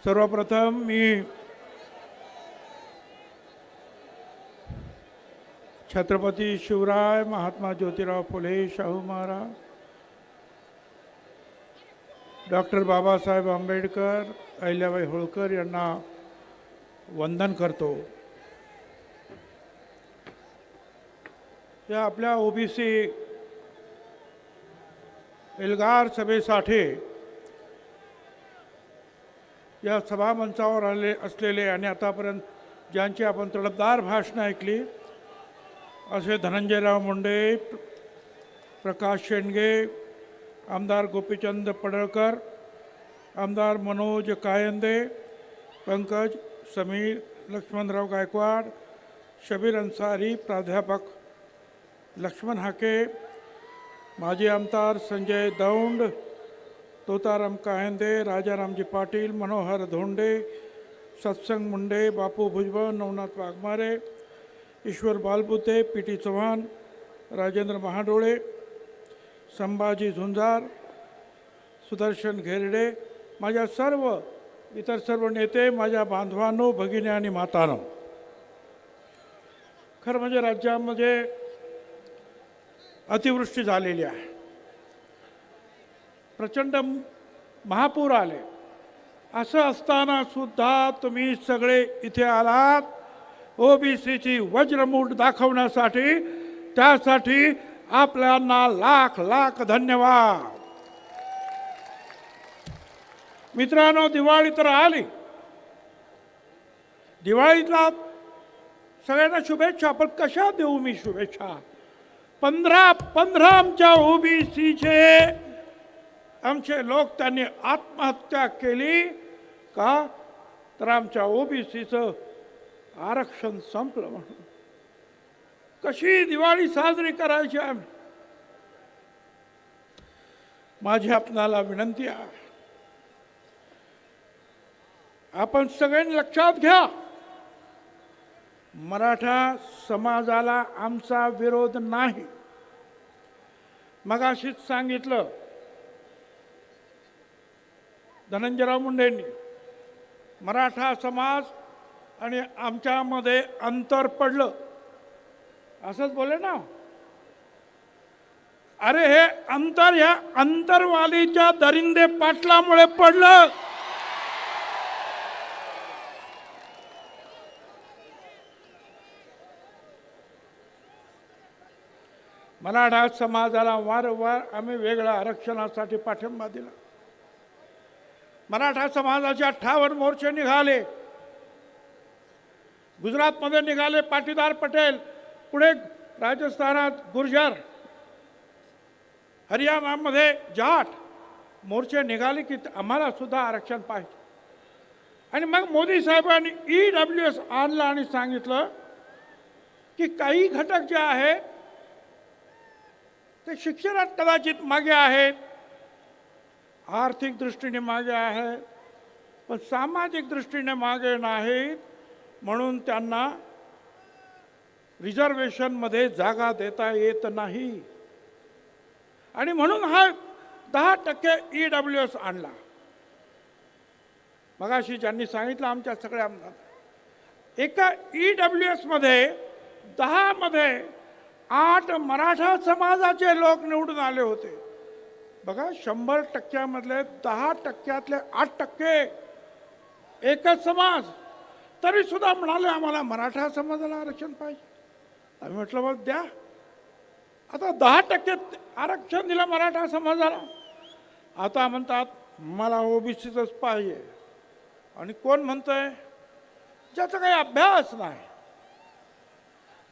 सर्वप्रथम मी छत्रपती शिवराय महात्मा ज्योतिराव फुले शाहू महाराज डॉक्टर बाबासाहेब आंबेडकर अहिल्याबाई होळकर यांना वंदन करतो। या आपल्या ओबीसी एल्गार सभेसाठी या सभामंचावर आले असलेले आणि आतापर्यंत ज्यांची आपण तडफदार भाषणं ऐकली असे धनंजयराव मुंडे, प्रकाश शेंडगे, आमदार गोपीचंद पडळकर, आमदार मनोज कायंदे, पंकज समीर, लक्ष्मणराव गायकवाड, शबीर अन्सारी, प्राध्यापक लक्ष्मण हाके, माजी आमदार संजय दौंड, तोताराम कायंदे, राजारामजी पाटील, मनोहर धोंडे, सत्संग मुंडे, बापू भुजबळ, नवनाथ वाघमारे, ईश्वर बालबुते, पी.टी. चव्हाण, राजेंद्र महाडोळे, संभाजी झुंजार, सुदर्शन घेरडे, माझ्या इतर सर्व नेते, माझ्या बांधवांनो, भगिनी आणि मातांनो, खरं म्हणजे राज्यामध्ये अतिवृष्टी झालेली आहे, प्रचंड महापूर आले। असं असताना सुद्धा तुम्ही सगळे इथे आलात ओबीसीची वज्रमूठ दाखवण्यासाठी। त्यासाठी आपल्याला लाख लाख धन्यवाद। मित्रांनो, दिवाळी तर आली, दिवाळीतला सगळ्यांना शुभेच्छा, पण कशा देऊ मी शुभेच्छा? 15 आमच्या ओबीसीचे आमचे लोक त्यांनी आत्महत्या केली का? तर आमच्या ओबीसीचं आरक्षण संपलं म्हणून। कशी दिवाळी साजरी करायची आम्ही? माझी आपणाला विनंती आहे, आपण सगळ्यांनी लक्षात घ्या, मराठा समाजाला आमचा विरोध नाही। मगाशीच सांगितलं धनंजयराव मुंडेंनी, मराठा समाज आणि आमच्यामध्ये अंतर पडलं, असंच बोले ना? अरे हे अंतर या अंतरवालीच्या दरिंदे पाटलामुळे पडलं। मराठा समाजाला वारंवार आम्ही वेगळ्या आरक्षणासाठी पाठिंबा दिला। मराठा समाजाचे 58 मोर्चे निघाले, गुजरातमध्ये निघाले पाटीदार पटेल, पुढे राजस्थानात गुर्जर, हरियाणामध्ये जाट मोर्चे निघाले की आम्हाला सुद्धा आरक्षण पाहिजे। आणि मग मोदी साहेबांनी EWS आणलं आणि सांगितलं की काही घटक जे आहेत ते शिक्षणात कदाचित मागे आहेत, आर्थिक दृष्टीने मागे आहेत, पण सामाजिक दृष्टीने मागे नाहीत, म्हणून त्यांना रिझर्वेशनमध्ये जागा देता येत नाही। आणि म्हणून हा 10% EWS आणला। मगाशी ज्यांनी सांगितलं आमच्या सगळ्या आमदार, एका EWS मध्ये 10 मध्ये 8 मराठा समाजाचे लोक निवडून आले होते। बघा, 100% मधले 10%तले 8% एकच समाज, तरी सुद्धा म्हणाले आम्हाला मराठा समाजाला आरक्षण पाहिजे। आम्ही म्हटलं मग द्या। आता 10% आरक्षण दिलं मराठा समाजाला, आता म्हणतात मला ओबीसीचंच पाहिजे। आणि कोण म्हणतंय? ज्याचा काही अभ्यास नाही,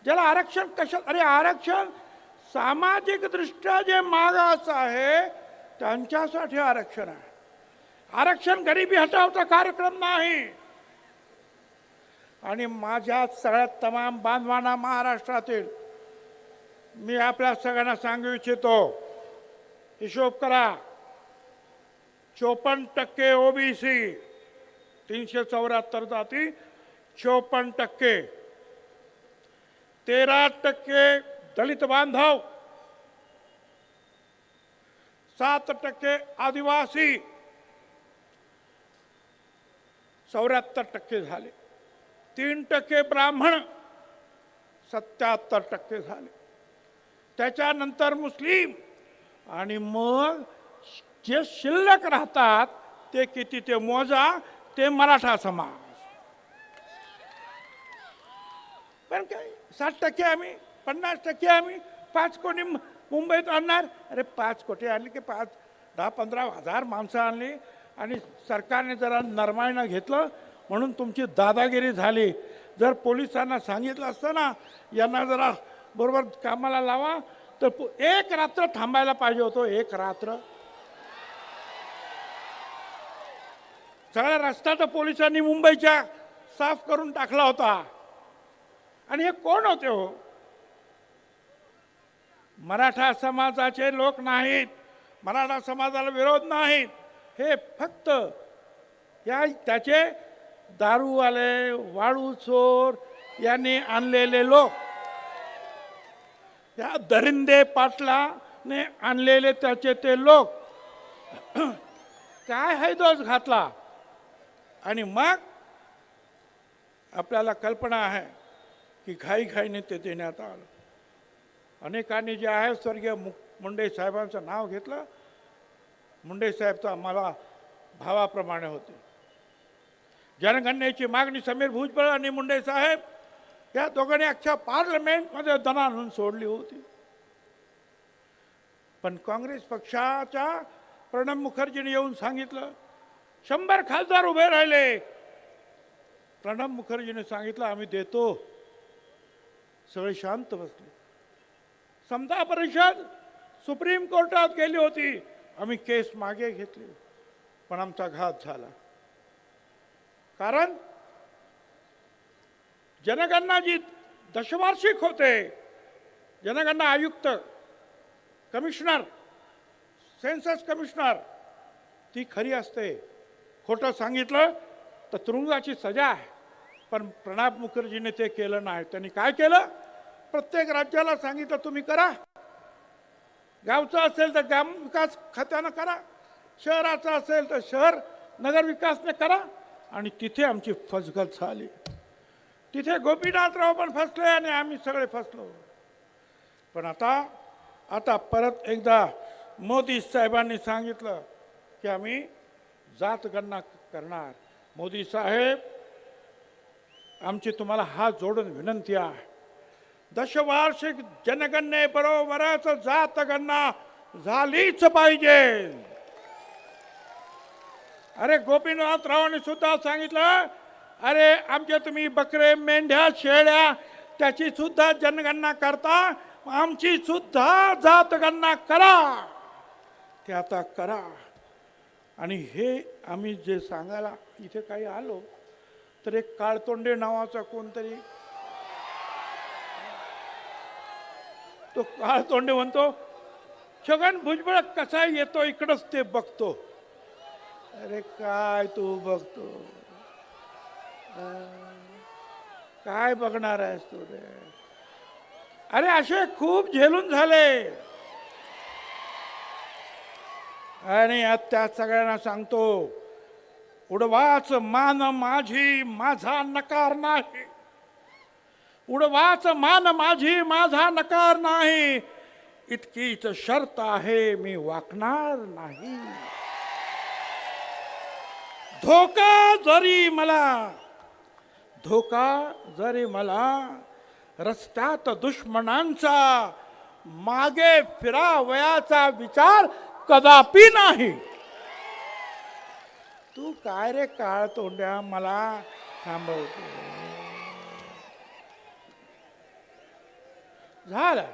ज्याला आरक्षण कशा, अरे आरक्षण सामाजिक दृष्ट्या जे मागास आहे त्यांच्यासाठी आरक्षण आहे। आरक्षण गरिबी हटावचा कार्यक्रम नाही। आणि माझ्या सगळ्या तमाम बांधवांना महाराष्ट्रातील मी आपल्या सगळ्यांना सांगू इच्छितो, हिशोब करा, 54% ओबीसी, 374 जाती, 54%, 13% दलित बांधव, 7% आदिवासी, 74% झाले, 3% ब्राह्मण 77% झाले, त्याच्यानंतर मुस्लिम, आणि मग जे शिल्लक राहतात ते किती ते मोजा, ते मराठा समाज. पण काय 60% आम्ही, 50% आम्ही, 5 कोटी मुंबईत आणणार. अरे 5 कोटी आणली की 10-15 हजार माणसं आणली आणि सरकारने जरा नरमाईनं घेतलं म्हणून तुमची दादागिरी झाली. जर पोलिसांना सांगितलं असतं ना यांना जरा बरोबर कामाला लावा, तर एक रात्र थांबायला पाहिजे होतो. एक रात्र सगळा रस्ता तर पोलिसांनी मुंबईच्या साफ करून टाकला होता. आणि हे कोण होते हो? मराठा समाजाचे लोक नाहीत, मराठा समाजाला विरोध नाहीत. हे फक्त त्याचे दारूवाले, वाळू चोर यांनी आणलेले लोक, या दरिंदे पाटलाने आणलेले त्याचे ते लोक काय हैदोस घातला. आणि मग आपल्याला कल्पना आहे की घाईघाईने ते देण्यात आलं. अनेकांनी जे आहे स्वर्गीय मुंडे साहेबांचं नाव घेतलं. मुंडे साहेब तर आम्हाला भावाप्रमाणे होते. जनगणनेची मागणी समीर भुजबळ आणि मुंडे साहेब या दोघांनी अख्ख्या पार्लमेंटमध्ये दणाणून सोडली होती. पण काँग्रेस पक्षाच्या प्रणब मुखर्जीने येऊन सांगितलं, 100 खासदार उभे राहिले. प्रणब मुखर्जीने सांगितलं आम्ही देतो. सगळे शांत बसले. समता परिषद सुप्रीम कोर्टात गेली होती, आम्ही केस मागे घेतली, पण आमचा घात झाला. कारण जनगणना जी दशवार्षिक होते, जनगणना आयुक्त, कमिशनर, सेन्सस कमिशनर, ती खरी असते. खोटं सांगितलं तर तुरुंगाची सजा आहे. पण प्रणब मुखर्जीने ते केलं नाही. त्यांनी काय केलं? प्रत्येक राज्याला सांगितलं तुम्ही करा. गावचं असेल तर ग्राम विकास खात्यानं करा, शहराचं असेल तर शहर नगर विकासने करा. आणि तिथे आमची फसगत झाली. तिथे गोपीनाथराव पण फसले आणि आम्ही सगळे फसलो. पण आता परत एकदा मोदी साहेबांनी सांगितलं की आम्ही जातगणना करणार. मोदी साहेब, आमची तुम्हाला हात जोडून विनंती आहे, दशवार्षिक जनगणनेबरोबरच जातगणना झालीच पाहिजे. अरे गोपीनाथरावांनी सुद्धा सांगितलं, अरे आमच्या तुम्ही बकरे, मेंढ्या, शेळ्या त्याची सुद्धा जनगणना करता, आमची सुद्धा जातगणना करा. ते आता करा. आणि हे आम्ही जे सांगायला इथे काही आलो तर एक काळतोंडे नावाचा कोणतरी, तो काळतोंडे म्हणतो छगन भुजबळ कसा येतो इकडंच ते बघतो. अरे काय तू बघतो, काय बघणार आहेस तू रे? अरे असे खूप झेलून झाले. आणि त्या सगळ्यांना सांगतो, उडवाच मान माझी माझा नकार नाही. उडवाच मान माझी माझा नकार नाही. इतकीच शर्त आहे मी वाकणार नाही. धोका जरी मला रस्त्यात दुश्मनांचा मागे फिरावयाचा विचार कदापि नाही. तू काय रे काळ तोंड्या मला थांबवतो? झालं.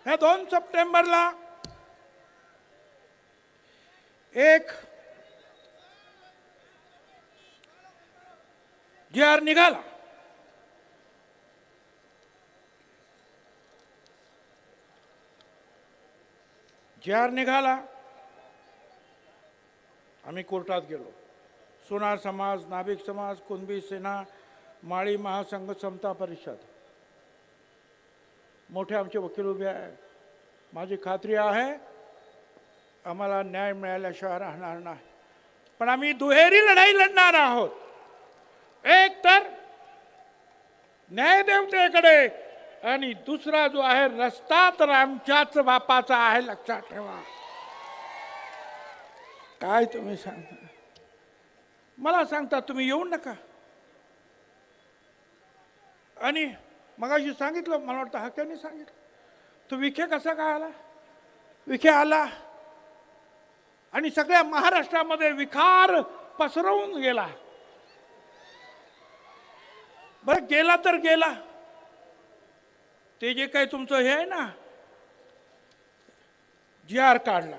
ह्या 2 सप्टेंबरला एक जी.आर. निघाला. जी.आर. निघाला. आम्ही कोर्टात गेलो. सोनार समाज, नाभिक समाज, कुणबी सेना, माळी महासंघ, समता परिषद, मोठे आमचे वकील उभे आहे. माझी खात्री आहे आम्हाला न्याय मिळाल्याशिवाय राहणार नाही. पण आम्ही दुहेरी लढाई लढणार आहोत. एक तर न्यायदेवतेकडे आणि दुसरा जो आहे रस्ता तर आमच्याच बापाचा आहे, लक्षात ठेवा. काय तुम्ही सांगता? मला सांगता तुम्ही येऊ नका. आणि मगाशी सांगितलं, मला वाटतं हाक्याने सांगितलं, तो विखे कसा काय आला? विखे आला आणि सगळ्या महाराष्ट्रामध्ये विखार पसरवून गेला. बरं गेला तर गेला, ते जे काही तुमचं हे आहे ना, GR काढला,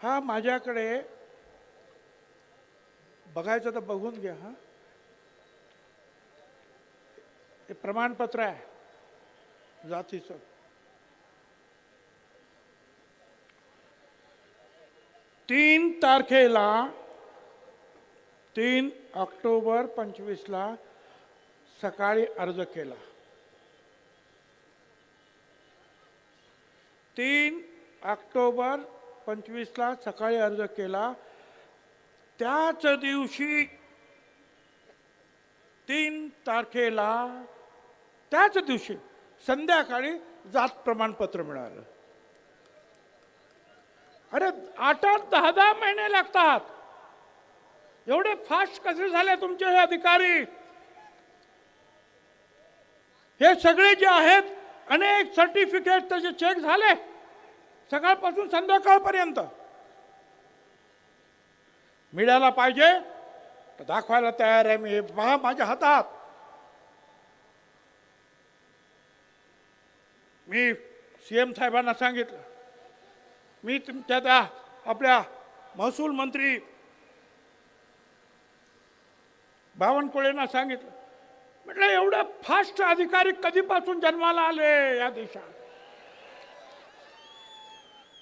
हा माझ्याकडे बघायचं तर बघून घ्या. हा हे प्रमाणपत्र आहे जातीचं. 3 तारखेला 3 ऑक्टोबर 25ला सकाळी अर्ज केला. 3 ऑक्टोबर 25ला सकाळी अर्ज केला. त्याच दिवशी 3 तारखेला त्याच दिवशी संध्याकाळी जात प्रमाणपत्र मिळालं. अरे 8-8, 10-10 महिने लागतात. एवढे फास्ट कसे झाले तुमचे हे अधिकारी? हे सगळे जे आहेत अनेक सर्टिफिकेट त्याचे चेक झाले सकाळपासून संध्याकाळपर्यंत. मिळायला पाहिजे तर दाखवायला तयार आहे मी. पहा माझ्या हातात. मी CM साहेबांना सांगितलं, मी तुमच्या त्या आपल्या महसूल मंत्री बावनकुळेंना सांगितलं, म्हटलं एवढं फास्ट अधिकारी कधीपासून जन्माला आले या देशात?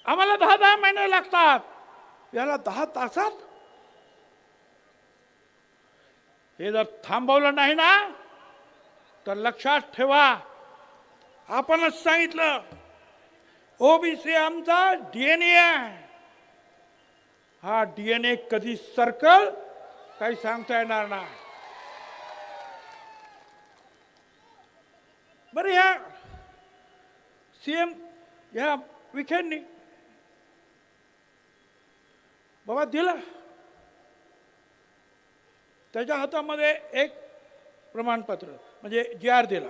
आम्हाला 10-10 महिने लागतात, याला 10 तासात. हे जर थांबवलं नाही ना तर लक्षात ठेवा, आपणच सांगितलं OBC आमचा DNA आहे. हा DNA कधी सरकल काही सांगता येणार नाही. बरं ह्या CM ह्या विखेंनी बाबा दिला, त्याच्या हातामध्ये एक प्रमाणपत्र म्हणजे GR दिला.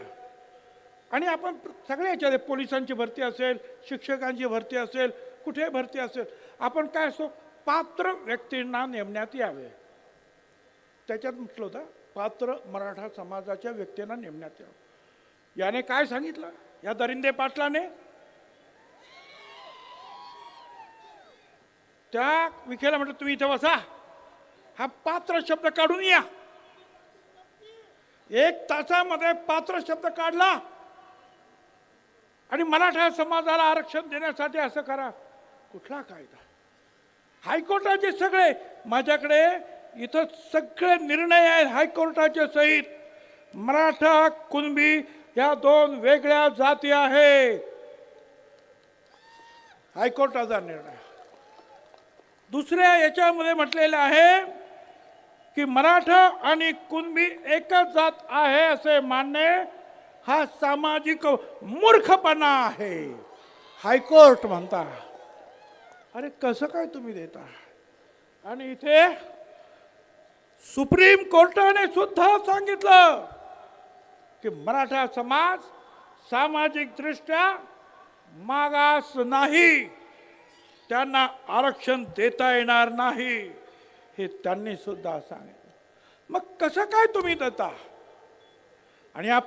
आणि आपण सगळ्या याच्यात पोलिसांची भरती असेल, शिक्षकांची भरती असेल, कुठे भरती असेल, आपण काय असतो पात्र व्यक्तींना नेमण्यात यावे. त्याच्यात म्हटलं होतं पात्र मराठा समाजाच्या व्यक्तींना नेमण्यात यावं. याने काय सांगितलं या दरिंदे पाटलाने? त्या विखेला म्हटलं तुम्ही इथे बसा, हा पात्र शब्द काढून या. 1 तासामध्ये पात्र शब्द काढला आणि मराठा समाजाला आरक्षण देण्यासाठी असं करा. कुठला कायदा? हायकोर्टाचे सगळे माझ्याकडे इथं सगळे निर्णय आहेत हायकोर्टाचे सहित. मराठा कुणबी या 2 वेगळ्या जाती आहेत. हायकोर्टाचा निर्णय. दुसऱ्या याच्यामध्ये म्हटलेलं आहे की मराठा आणि कुणबी एकच जात आहे असे मानणे हा सामाजिक मूर्खपणा आहे, हायकोर्ट म्हणता. अरे कसं काय तुम्ही देता? आणि इथे सुप्रीम कोर्टाने सुद्धा सांगितलं की मराठा समाज सामाजिक दृष्ट्या मागास नाही, त्यांना आरक्षण देता येणार नाही, हे त्यांनी सुद्धा सांगितलं. मग कसं काय तुम्ही देता? आणि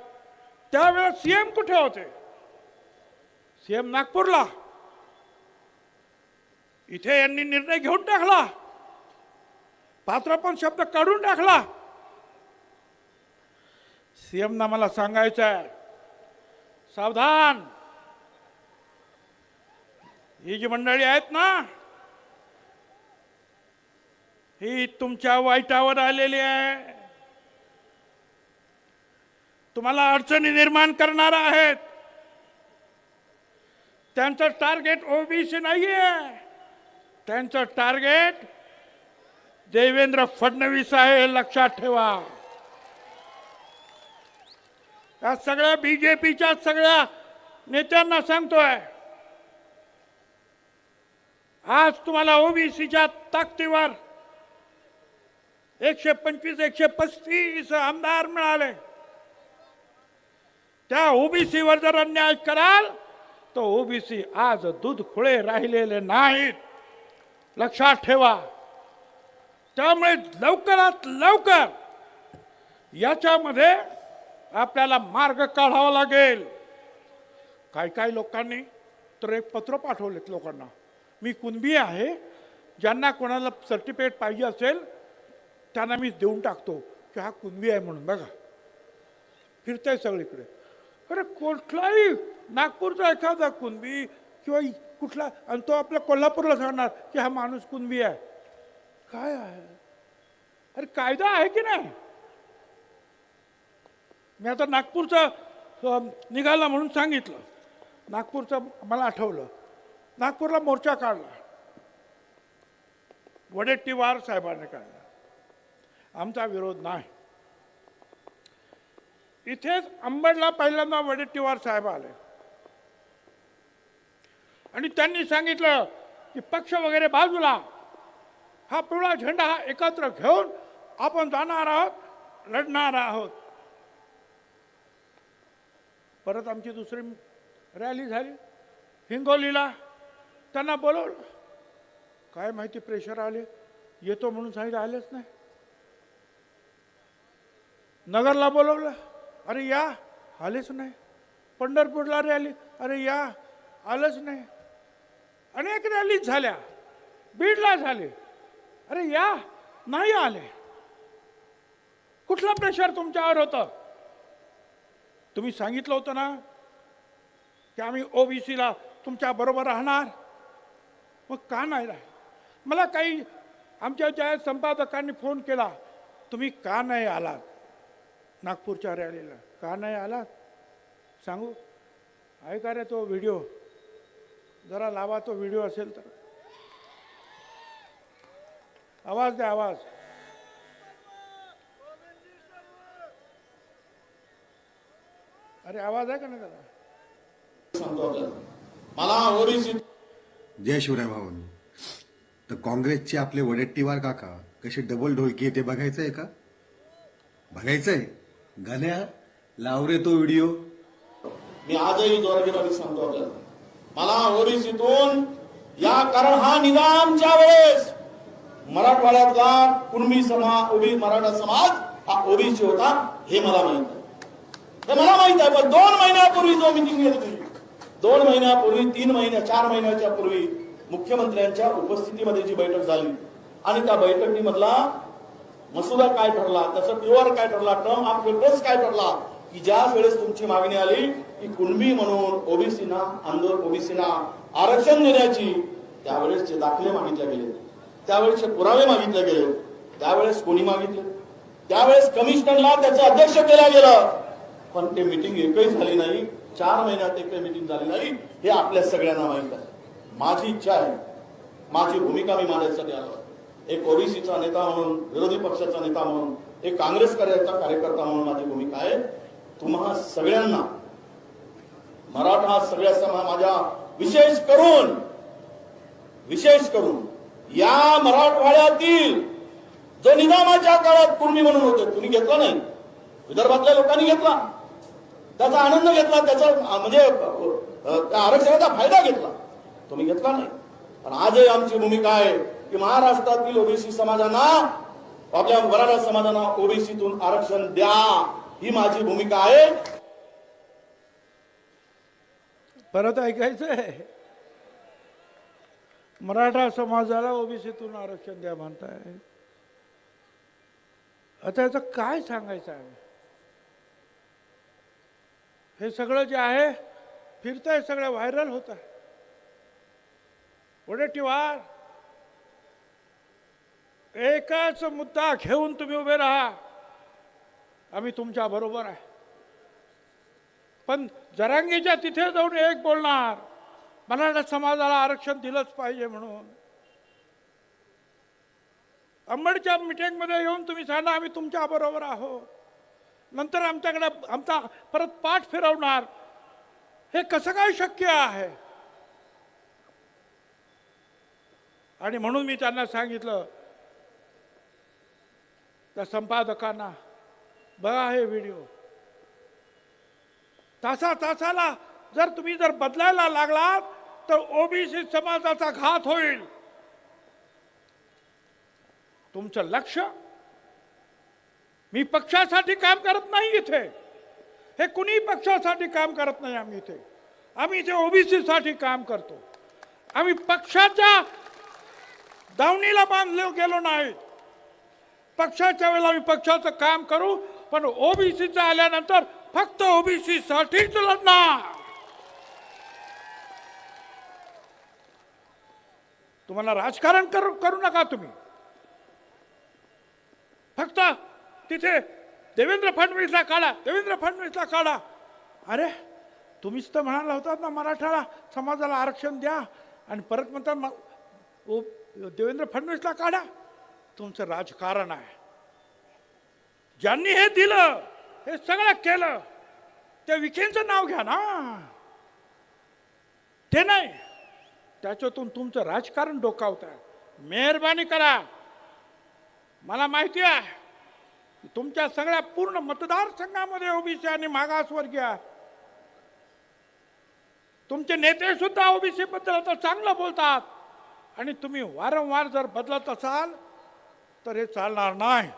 त्यावेळेस CM कुठे होते? CM नागपूरला. इथे यांनी निर्णय घेऊन टाकला, पात्र पण शब्द काढून टाकला. CM ना मला सांगायचं आहे, सावधान, ही जी मंडळी आहेत ना ही तुमच्या वाईटावर आलेली आहे, तुम्हाला अडचणी निर्माण करणार आहेत. त्यांचं टार्गेट OBC नाहीये, त्यांचं टार्गेट देवेंद्र फडणवीस आहे, हे लक्षात ठेवा. या सगळ्या बीजेपीच्या सगळ्या नेत्यांना सांगतोय, आज तुम्हाला ओबीसीच्या ताकदीवर 125 135 आमदार मिळाले. त्या ओबीसीवर जर अन्याय कराल तर ओबीसी आज दूध खुळे राहिलेले नाहीत, लक्षात ठेवा. त्यामुळे लवकरात लवकर याच्यामध्ये आपल्याला मार्ग काढावा लागेल. काही लोकांनी तर एक पत्र पाठवलेत लोकांना, मी कुणबी आहे, ज्यांना कोणाला सर्टिफिकेट पाहिजे असेल त्यांना मी देऊन टाकतो की हा कुणबी आहे म्हणून. बघा फिरतंय सगळीकडे. अरे कुठलाही नागपूरचा एखादा कुणबी किंवा कुठला, आणि तो आपल्या कोल्हापूरला सांगणार की हा माणूस कुणबी आहे. काय आहे? अरे कायदा आहे की नाही? मी आता नागपूरचा निघाला म्हणून सांगितलं, नागपूरचं मला आठवलं. नागपूरला मोर्चा काढला, वडेट्टीवार साहेबांनी काढला. आमचा विरोध नाही. इथेच अंबडला पहिल्यांदा वडेट्टीवार साहेब आले आणि त्यांनी सांगितलं की पक्ष वगैरे बाजूला, हा पिवळा झेंडा हा एकत्र घेऊन आपण जाणार आहोत, लढणार आहोत. परत आमची दुसरी रॅली झाली हिंगोलीला. त्यांना बोलवलं, काय माहिती प्रेशर आले, येतो म्हणून सांगितलं, आलेच नाही. नगरला बोलवलं, अरे या, आलेच नाही. पंढरपूरला रॅली, अरे या, आलंच नाही. अनेक रॅलीज झाल्या, बीडला झाले, अरे या, नाही आले. कुठला प्रेशर तुमच्यावर होतं? तुम्ही सांगितलं होतं ना की आम्ही ओबीसीला तुमच्या बरोबर राहणार, मग का नाही राहील? मला काही आमच्या ज्या संपादकांनी फोन केला, तुम्ही का नाही आलात नागपूरच्या रॅलीला, का नाही आलात सांगू? आहे का रे तो व्हिडिओ? जरा लावा तो व्हिडिओ असेल तर. आवाज द्या, आवाज. अरे आवाज आहे का नाही त्याला? मला ओबीसी. जय शिवराय भावांनो. तर काँग्रेसचे आपले वडेट्टीवार काका कसे डबल ढोलकी ते बघायचंय का? बघायचंय? गाण्या लाव रे तो व्हिडिओ. मी आजही जोराजोराने सांगतो आपल्याला, मला ओबीसीतून या, कारण हा निजामच्या वेळेस मराठवाड्यातला कुणबी समाज, मराठा समाज हा ओबीसी होता, हे मला माहित आहे. हे मला माहित आहे. पण 2 महिन्यापूर्वी जो मिटिंग घेतली, 2 महिन्यापूर्वी, 3 महिन्या 4 महिन्याच्या पूर्वी मुख्यमंत्र्यांच्या उपस्थितीमध्ये जी बैठक झाली आणि त्या बैठकीमधला मसुदा काय ठरला, त्याचा प्युअर काय ठरला, टर्म ऑफ रेफरन्स काय ठरला, की ज्या वेळेस तुमची मागणी आली की कुणबी म्हणून ओबीसीना, आंदोलन ओबीसीना आरक्षण देण्याची, त्यावेळेसचे दाखले मागितले गेले, त्यावेळेसचे पुरावे मागितले गेले. त्यावेळेस कोणी मागितले? त्यावेळेस कमिशनरला त्याचं अध्यक्ष केलं गेलं, पण ते मीटिंग एकही झाली नाही. 4 महिन्यात एकही मीटिंग झाली नाही, हे आपल्या सगळ्यांना माहित आहे. माझी इच्छा आहे, माझी भूमिका मी मांडण्यासाठी आलो. एक ओबीसीचा नेता म्हणून, विरोधी पक्षाचा नेता म्हणून, एक काँग्रेस कार्यकर्ता म्हणून माझी भूमिका आहे. तुम्हा सगळ्यांना, मराठा सगळ्या समाज, माझ्या विशेष करून या मराठवाड्यातील जो निजामाच्या काळात कुणबी म्हणून होते, तुम्ही घेतला नाही, विदर्भातल्या लोकांनी घेतला, त्याचा आनंद घेतला, त्याचा म्हणजे त्या आरक्षणाचा फायदा घेतला, तुम्ही घेतला नाही. पण आजही आमची भूमिका आहे की महाराष्ट्रातील ओबीसी समाजांना, आपल्या मराठा समाजांना ओबीसीतून आरक्षण द्या, ही माझी भूमिका आहे. परत ऐकायचंय, मराठा समाजाला ओबीसीतून आरक्षण द्या म्हणताय. आता याचं काय सांगायचं आहे? हे सगळं जे आहे फिरतंय, सगळं व्हायरल होत आहे. वडेट्टीवार, एकच मुद्दा घेऊन तुम्ही उभे राहा, आम्ही तुमच्या बरोबर आहे. पण जरांगीच्या तिथे जाऊन एक बोलणार, मराठा समाजाला आरक्षण दिलंच पाहिजे म्हणून. अंबडच्या मिटिंगमध्ये येऊन तुम्ही सांगा आम्ही तुमच्या बरोबर आहोत, नंतर आमच्याकडे आमचा परत पाठ फिरवणार, हे कसं काय शक्य आहे? आणि म्हणून मी त्यांना सांगितलं, त्या संपादकांना, बघा हे व्हिडिओ, तासाला जर तुम्ही बदलायला लागलात तर ओबीसी समाजाचा घात होईल. तुमचं लक्ष, मी पक्षासाठी काम करत नाही इथे, हे कुणी पक्षासाठी काम करत नाही. आम्ही इथे ओबीसी साठी काम करतो. आम्ही पक्षाच्या दावणीला बांधले गेलो नाही. पक्षाच्या वेळेला आम्ही पक्षाचं काम करू, पण ओबीसीचं आल्यानंतर फक्त ओबीसी साठीच लढणार. तुम्हाला राजकारण करू नका. तुम्ही फक्त तिथे देवेंद्र फडणवीसला काढा. अरे तुम्हीच तर म्हणाला होतात ना मराठा समाजाला आरक्षण द्या, आणि परत म्हणतात देवेंद्र फडणवीसला काढा. तुमचं राजकारण आहे. ज्यांनी हे दिलं, हे सगळं केलं, त्या विखेंचं नाव घ्या ना, ते नाही. त्याच्यातून तुमचं राजकारण डोकावत आहे. मेहरबानी करा. मला माहिती आहे तुमच्या सगळ्या पूर्ण मतदारसंघामध्ये ओबीसी आणि मागासवर्गीय, तुमचे नेते सुद्धा ओबीसी बद्दल आता चांगलं बोलतात, आणि तुम्ही वारंवार जर बदलत असाल तर हे चालणार नाही.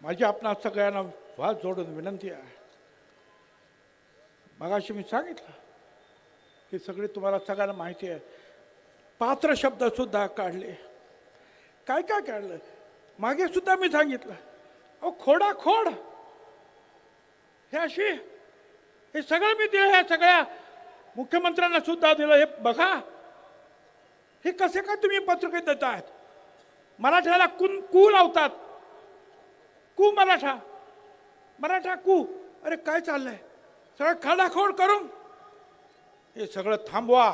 माझी आपणा सगळ्यांना वाद जोडून विनंती आहे. मगाशी मी सांगितलं की सगळे तुम्हाला सगळ्यांना माहिती आहे. पात्र शब्द सुद्धा काढले, काय काढलं मागे सुद्धा मी सांगितलं. अहो खोड हे अशी, हे सगळं मी दिलं, ह्या सगळ्या मुख्यमंत्र्यांना सुद्धा दिलं. हे बघा, हे कसे काय तुम्ही पत्रके देत आहेत? मराठ्याला कू लावतात. कू मराठा कू. अरे काय चाललंय? सगळं खाडाखोड करून हे सगळं थांबवा.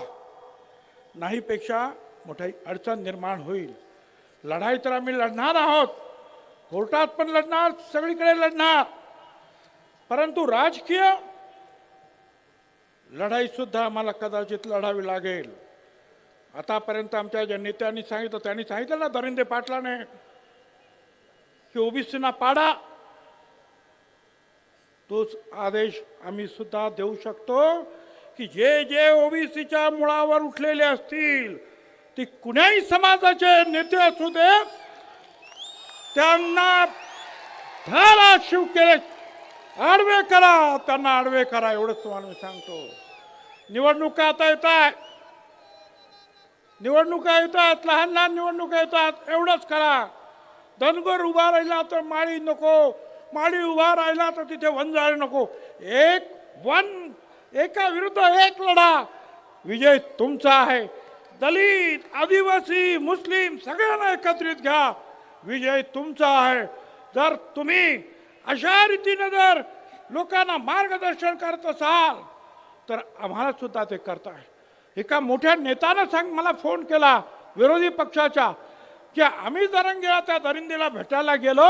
नाही पेक्षा मोठी अडचण निर्माण होईल. लढाई तर आम्ही लढणार आहोत, कोर्टात पण लढणार, सगळीकडे लढणार, परंतु राजकीय लढाई सुद्धा आम्हाला कदाचित लढावी लागेल. आतापर्यंत आमच्या ज्या नेत्यांनी सांगितलं, त्यांनी सांगितलं ना दरिंदे पाटलाने की ओबीसीना पाडा, तोच आदेश आम्ही सुद्धा देऊ शकतो की जे जे ओबीसीच्या मुळावर उठलेले असतील, ती कुणाही समाजाचे नेते असू दे, त्यांना धाराशिव केले आडवे करा, त्यांना आडवे करा. एवढंच तुम्हाला मी सांगतो. निवडणुका आता येतात, लहान निवडणुका येतात. एवढंच करा. धनगर उभा राहिला तर माळी नको, माळी उभा राहिला तर तिथे वंजाळे नको. एका विरुद्ध एक लढा. विजय तुमचा आहे. दलित, आदिवासी, मुस्लिम सगळ्यांना एकत्रित घ्या. विजय तुमचा आहे. जर तुम्ही अशा रीतीने जर लोकांना मार्गदर्शन करत असाल तर आम्हाला सुद्धा ते करताय. एका मोठ्या नेत्यानं मला फोन केला विरोधी पक्षाच्या, की आम्ही जरंगेला त्या दरिंदेला भेटायला गेलो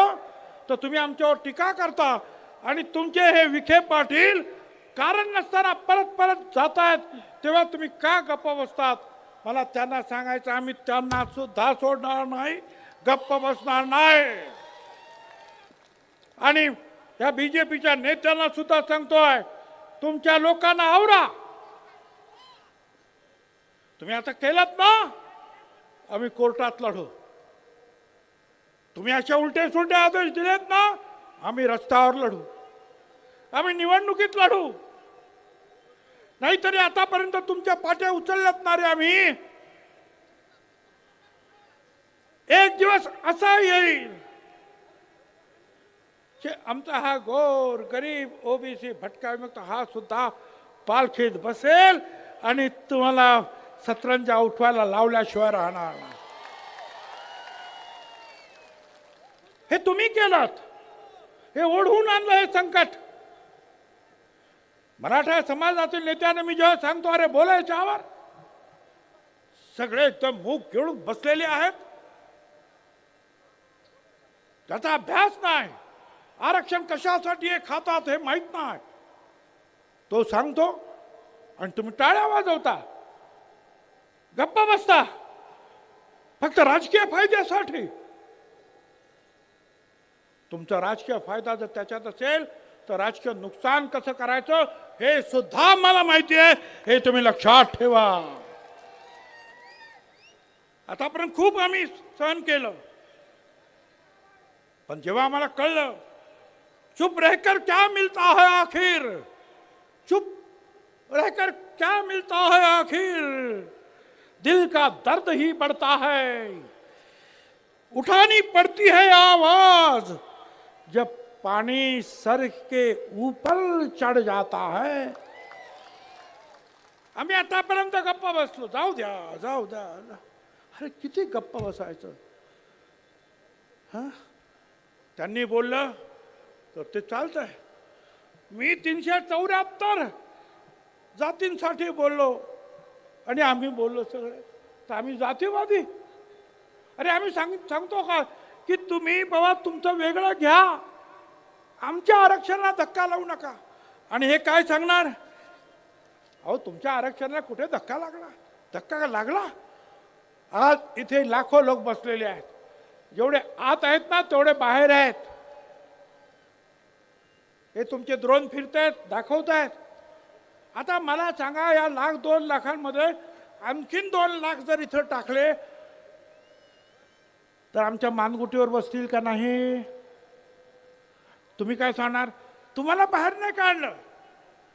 तर तुम्ही आमच्यावर टीका करता, आणि तुमचे हे विखे पाटील कारण नसताना परत जात आहेत, तेव्हा तुम्ही का गप्प बसतात? मला त्यांना सांगायचं, आम्ही त्यांना सुद्धा सोडणार नाही, गप्प बसणार नाही. आणि या बीजेपीच्या नेत्यांना सुद्धा सांगतोय, तुमच्या लोकांना आवरा. तुम्ही आता केलात ना, आम्ही कोर्टात लढू. तुम्ही अशा उलटे सुलटे आदेश दिलेत ना, आम्ही रस्त्यावर लढू, आम्ही निवडणुकीत लढू. नाहीतरी आतापर्यंत तुमच्या पाट्या उचलल्यात ना रे आम्ही. एक दिवस असा येईल की आमचा हा गोर गरीब ओबीसी भटका विमुक्त हा सुद्धा पालखीत बसेल, आणि तुम्हाला सतरंजा उठवायला लावल्याशिवाय राहणार नाही. हे तुम्ही केलात. हे ओढवून आणलं हे संकट. मराठा समाजातील नेत्याने मी जेव्हा सांगतो अरे बोलायच्यावर, सगळे एकदम मूग गिळून बसलेले आहेत. त्याचा अभ्यास नाही, आरक्षण कशासाठी हे खातात हे माहित नाही. तो सांगतो आणि तुम्ही टाळ्या वाजवता, गप्पा बसता फक्त राजकीय फायद्यासाठी. तुमचा राजकीय फायदा जर त्याच्यात असेल तर राजकीय नुकसान कसं करायचं हे सुद्धा मला माहिती आहे. हे तुम्ही लक्षात ठेवा. आतापर्यंत खूप आम्ही सहन केलं, पण जेव्हा आम्हाला कळलं चुप रहकर क्या मिलता है आखिर, चुप रहकर क्या मिलता है आखिर, दिल का दर्द ही बढ़ता है, उठानी पड़ती है आवाज जब पानी सर के ऊपर चढ़ जाता है. आम्ही आतापर्यंत गप्पा बसलो, जाऊ द्या जाऊ द्या. अरे किती गप्पा बसायचं. हा, त्यांनी बोललं तर ते चालतंय. मी 374 जातींसाठी बोललो आणि आम्ही बोललो सगळे, तर आम्ही जातीवादी. अरे आम्ही सांगतो का की तुम्ही बाबा तुमचं वेगळं घ्या, आमच्या आरक्षणाला धक्का लावू नका. आणि हे काय सांगणार, अहो तुमच्या आरक्षणाला कुठे धक्का लागला, धक्का लागला. आज इथे लाखो लोक बसलेले आहेत, जेवढे आत आहेत ना तेवढे बाहेर आहेत. हे तुमचे ड्रोन फिरतायत, दाखवतायत. आता मला सांगा, या 1,00,000-2 लाखांमध्ये आणखीन 2 लाख जर इथं टाकले तर आमच्या मानगुटीवर बसतील का नाही? तुम्ही काय सांगणार? तुम्हाला बाहेर नाही काढलं,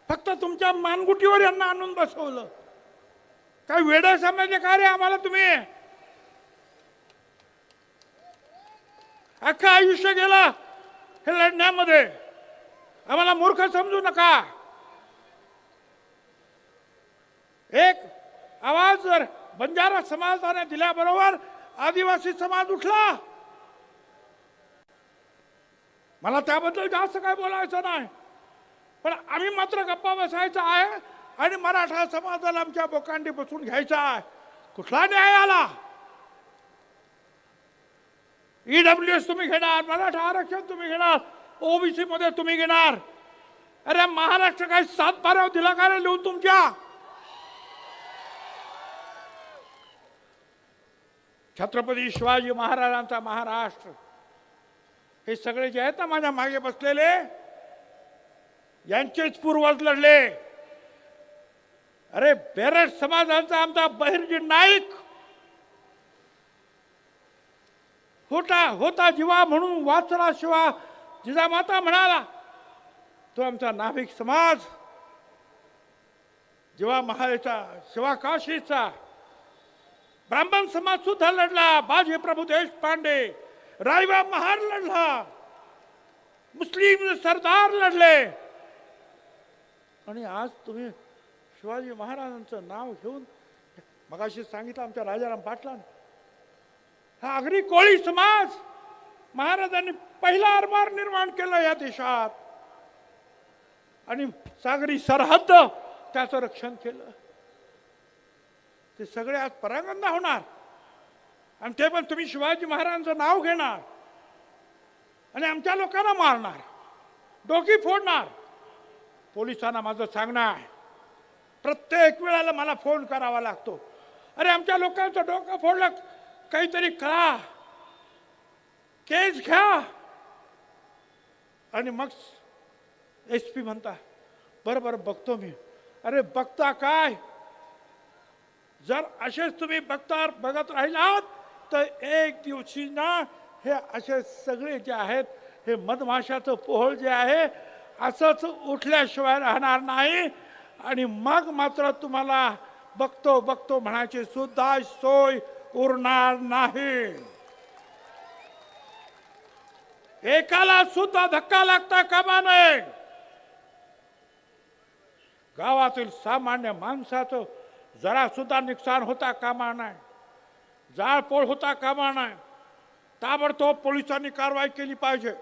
फक्त तुमच्या मानगुटीवर यांना आणून बसवलं. काय वेडे समजले का रे आम्हाला तुम्ही? अख्खं आयुष्य गेला हे लढण्यामध्ये, आम्हाला मूर्ख समजू नका. एक आवाज जर बंजारा समाजाने दिल्याबरोबर आदिवासी समाज उठला. मला त्याबद्दल जास्त काय बोलायचं नाही, पण आम्ही मात्र गप्पा बसायचा आहे आणि मराठा समाजाला आमच्या बोकांडी बसून घ्यायचा आहे. कुठला न्याय आला? ईडब्ल्यूएस तुम्ही घेणार, मराठा आरक्षण तुम्ही घेणार, ओबीसी मध्ये तुम्ही घेणार. अरे महाराष्ट्र काही 7 बारावर दिला का रे लिहून तुमच्या? छत्रपती शिवाजी महाराजांचा महाराष्ट्र, हे सगळे जे आहेत ना माझ्या मागे बसलेले, यांचेच पूर्वज लढले. अरे बेरड समाजाचा आमचा बहिर्जी नाईक होता जीवा म्हणून वाचला शिवा जिजामाता म्हणाला. तो आमचा नाभिक समाज, जीवा महालेचा, शिवा काशीचा. ब्राह्मण समाज सुद्धा लढला, बाजी प्रभू देशपांडे, रायबा महार लढला, मुस्लिम सरदार लढले. आणि आज तुम्ही शिवाजी महाराजांचं नाव घेऊन, मगाशी सांगितलं आमच्या राजाराम पाटलांनी, हा आगरी कोळी समाज महाराजांनी पहिला आरमार निर्माण केलं या देशात आणि सागरी सरहद्द त्याचं रक्षण केलं. ते सगळे आज परांगंदा होणार आणि ते पण तुम्ही शिवाजी महाराजांचं नाव घेणार आणि आमच्या लोकांना मारणार, डोकी फोडणार. पोलिसांना माझं सांगणं आहे, प्रत्येक वेळेला मला फोन करावा लागतो, अरे आमच्या लोकांचं डोकं फोडलं, काहीतरी करा, केस घ्या. आणि मग SP म्हणता बरं बरं बघतो मी. अरे बघता काय? जर असेच तुम्ही बघत राहिलात तर एक दिवशी ना हे असे सगळे जे आहेत, हे मधमाशाचं पोहळ जे आहे असंच उठल्याशिवाय राहणार नाही. आणि मग मात्र तुम्हाला बघतो बघतो म्हणायची सुद्धा सोय उरणार नाही. एकाला सुद्धा धक्का लागता कामा नये. गावातील सामान्य माणसाचं जरा सुद्धा नुकसान होता कामा नये, जाळपोळ होता कामा नये. ताबडतोब पोलिसांनी कारवाई केली पाहिजे.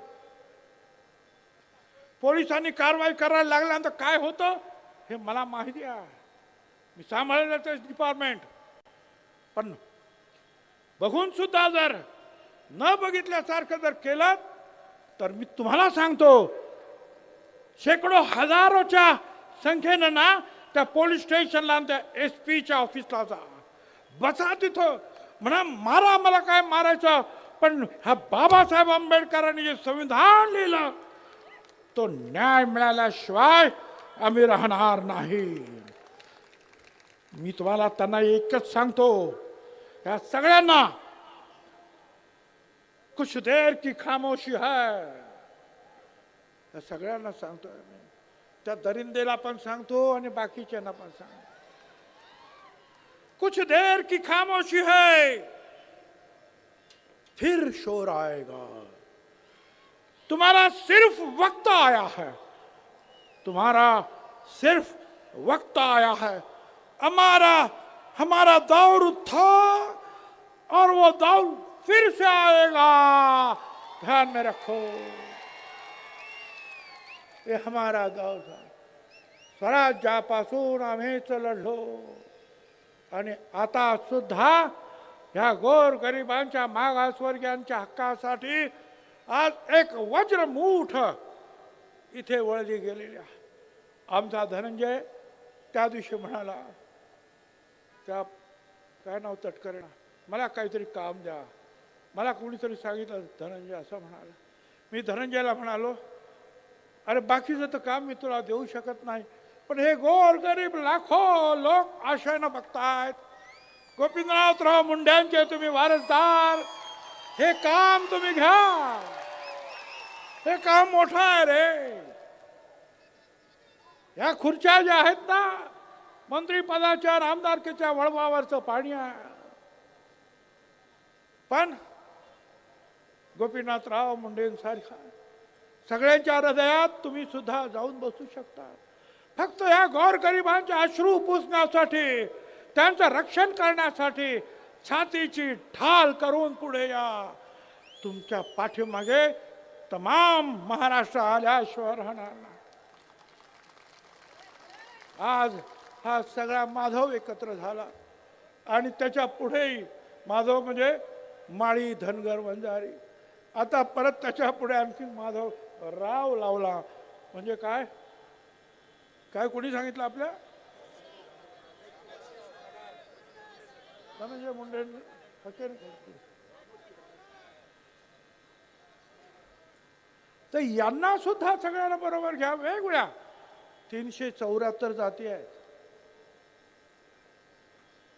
पोलिसांनी कारवाई करायला लागल्यानंतर काय होतं हे मला माहिती आहे. मी सांभाळलेलं ते डिपार्टमेंट. पण बघून सुद्धा जर न बघितल्यासारखं जर केलं तर मी तुम्हाला सांगतो, शेकडो हजारोच्या संख्येनं ना त्या पोलीस स्टेशनला आणि त्या SP च्या ऑफिसला जा, बसा तिथं, म्हणा मारा, मला काय मारायचं, पण ह्या बाबासाहेब आंबेडकरांनी जे संविधान लिहिलं तो न्याय मिळाल्याशिवाय आम्ही राहणार नाही. मी तुम्हाला त्यांना एकच सांगतो, या सगळ्यांना कुछ देर की खामोशी है, या सगळ्यांना सांगतो मी, त्या दरिंदेला पण सांगतो आणि बाकीच्यांना पण सांगतो, कुछ देर की खामोशी है फिर शोर आएगा. तुम्हारा सिर्फ वक्त आया है, तुम्हारा सिर्फ वक्त आया है. हमारा दौर था और वो दौर फिर से आएगा, ध्यान में रखो. ये हमारा दौर था. स्वराज्यापासून आम्हीच लढलो आणि आता सुद्धा ह्या गोर गरिबांच्या मागासवर्गीयांच्या हक्कासाठी आज एक वज्रमूठ इथे वळली गेलेली आहे. आमचा धनंजय त्या दिवशी म्हणाला, त्या काय नाव तटकरेना, मला काहीतरी काम द्या. मला कोणीतरी सांगितलं धनंजय असं म्हणाला. मी धनंजयला म्हणालो, अरे बाकीचं तर काम मी तुला देऊ शकत नाही, पण हे गोर गरीब लाखो लोक आशेनं बघतायत. गोपीनाथराव मुंड्यांचे तुम्ही वारसदार, हे काम तुम्ही घ्या, हे काम मोठं आहे रे. या खुर्च्या ज्या आहेत ना, मंत्रीपदाच्या आमदारकीच्या वळवावरचं पाणी आहे. पण गोपीनाथराव मुंडेंसारखा सगळ्यांच्या हृदयात तुम्ही सुद्धा जाऊन बसू शकता. फक्त या गोरगरिबांचे अश्रू पुसण्यासाठी, त्यांचं रक्षण करण्यासाठी छातीची ढाल करून पुढे या. तुमच्या पाठीमागे तमाम महाराष्ट्र आल्याशिवाय राहणार नाही. आज हा सगळा माधव एकत्र झाला आणि त्याच्या पुढेही माधव म्हणजे माळी, धनगर, वंजारी. आता परत त्याच्या पुढे आणखी माधव राव लावला. म्हणजे काय काय कोणी सांगितलं आपल्या धनंजय मुंडे तर यांना सुद्धा सगळ्यांना बरोबर घ्या. वेगवेगळ्या 374 जाती आहेत.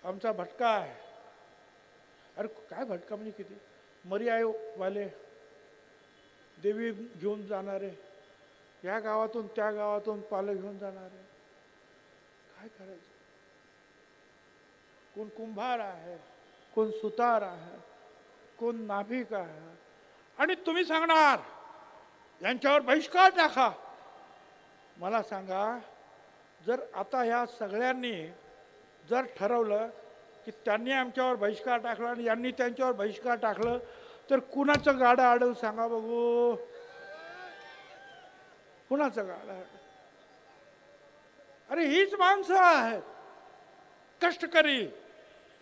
आमचा भटका आहे. अरे काय भटका म्हणजे किती, मर्यावाले, देवी घेऊन जाणारे, या गावातून त्या गावातून पालं घेऊन जाणारे, काय करायचं. कोण कुंभार आहे, कोण सुतार आहे, कोण नाभिक आहे. आणि तुम्ही सांगणार यांच्यावर बहिष्कार टाका. मला सांगा, जर आता ह्या सगळ्यांनी जर ठरवलं की त्यांनी आमच्यावर बहिष्कार टाकला आणि यांनी त्यांच्यावर बहिष्कार टाकलं, तर कुणाचं गाडं आडल सांगा बघू. कुणाचं गाडं? अरे हीच माणसं आहेत कष्टकरी,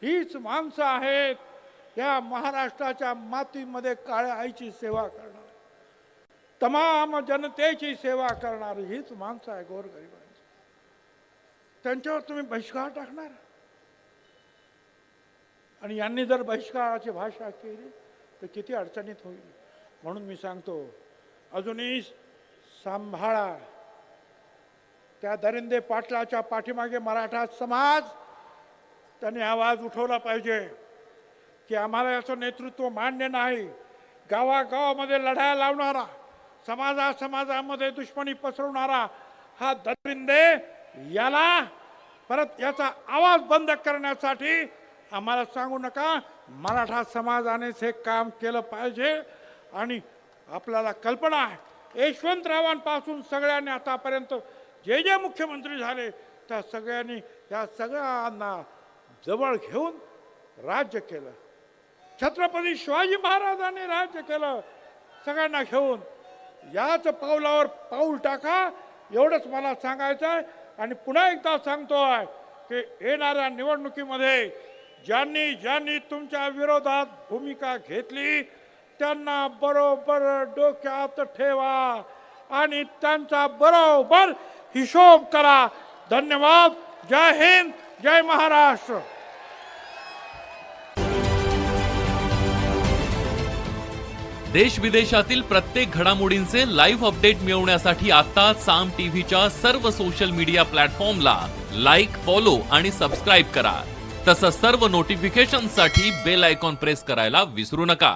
हीच माणसं आहेत या महाराष्ट्राच्या मातीमध्ये काळ्या आईची सेवा करणार, तमाम जनतेची सेवा करणारी हीच माणसं आहे गोरगरिबांची. त्यांच्यावर तुम्ही बहिष्कार टाकणार? आणि यांनी जर बहिष्काराची भाषा केली तर किती अडचणीत होईल. म्हणून मी सांगतो, अजूनही सांभाळा. त्या दरिंदे पाटलाच्या पाठीमागे मराठा समाज त्यांनी आवाज उठवला पाहिजे की आम्हाला याचं नेतृत्व मान्य नाही. गावागावामध्ये लढाया लावणारा, समाजामध्ये दुश्मनी पसरवणारा हा दरिंदे, याला परत याचा आवाज बंद करण्यासाठी आम्हाला सांगू नका. मराठा समाजानेच हे काम केलं पाहिजे. आणि आपल्याला कल्पना आहे, यशवंतरावांपासून सगळ्यांनी आतापर्यंत जे जे मुख्यमंत्री झाले त्या सगळ्यांनी या सगळ्यांना जवळ घेऊन राज्य केलं. छत्रपती शिवाजी महाराजांनी राज्य केलं सगळ्यांना घेऊन. याच पावलावर पाऊल टाका, एवढंच मला सांगायचं आहे. आणि पुन्हा एकदा सांगतोय की येणाऱ्या निवडणुकीमध्ये ज्यांनी ज्यांनी तुमच्या विरोधात भूमिका घेतली त्यांना बरोबर डोक्यात ठेवा आणि त्यांचा बरोबर हिशोब करा. धन्यवाद. जय हिंद, जय महाराष्ट्र. देश विदेशातील प्रत्येक घडामोडींचे लाईव्ह अपडेट मिळवण्यासाठी आता साम टीव्हीच्या सर्व सोशल मीडिया प्लॅटफॉर्मला लाईक, फॉलो आणि सबस्क्राईब करा. तसंच सर्व नोटिफिकेशनसाठी बेल आयकॉन प्रेस करायला विसरू नका.